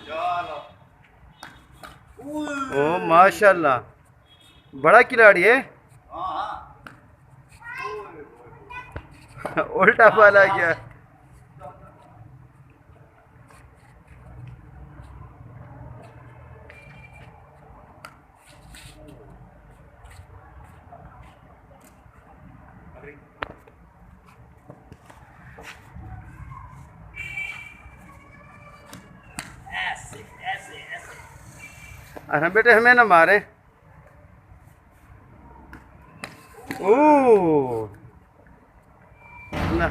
ओ माशाल्लाह, बड़ा खिलाड़ी है। उल्टा पाला गया। अरे बेटे हमें ना मारे। ओ ना,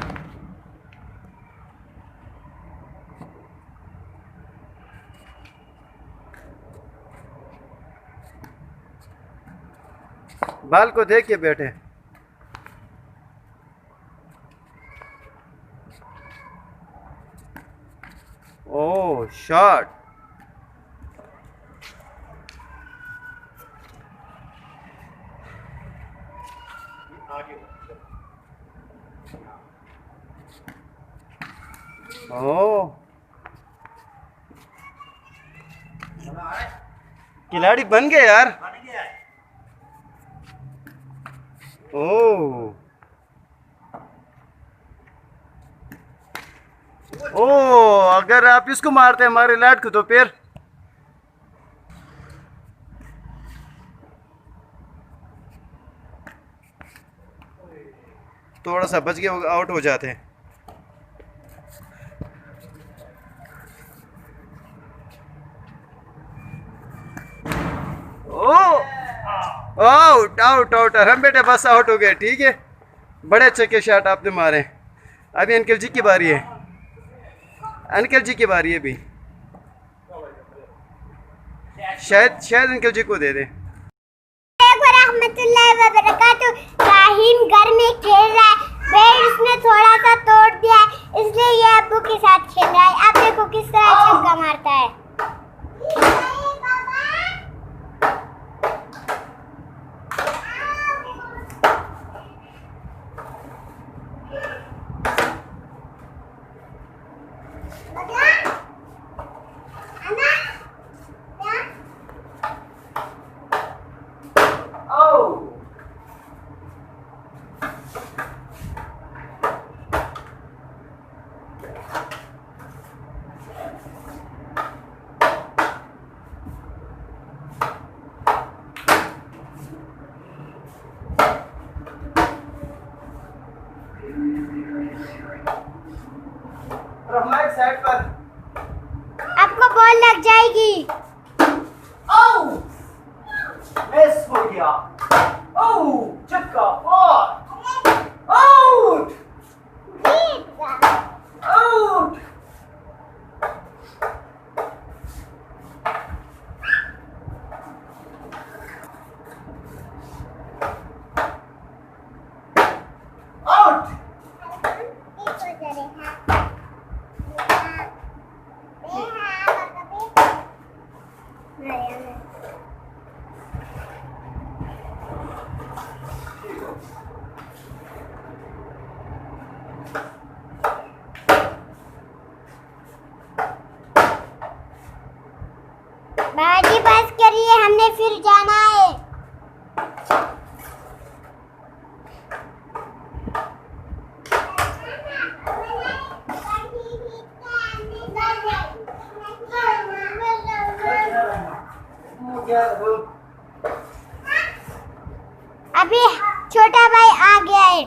बाल को देखिए बेटे। ओ शॉट। ओ खिलाड़ी बन गए यार। ओ ओ अगर आप इसको मारते हैं हमारे लाड को तो फिर थोड़ा सा बच गया, आउट हो जाते हैं। ओ आउट आउट आउट। हम बेटे बस आउट हो गए। ठीक है, बड़े अच्छे के शॉट आपने मारे। अभी अंकल जी की बारी है। अंकल जी की बारी है अभी। शायद शायद अंकल जी को दे दे। राहीम घर में खेल रहा है, बेड उसने थोड़ा सा तोड़ दिया है, इसलिए ये अब्बू के साथ खेल रहा है। आप देखो किस तरह छक्का मारता है। साइड पर आपको बॉल लग जाएगी। ओह मिस हो गया। ओह छक्का और आउट आउट। आउट। बाजी बस करिए, हमने फिर जाना है। अभी छोटा भाई आ गया है।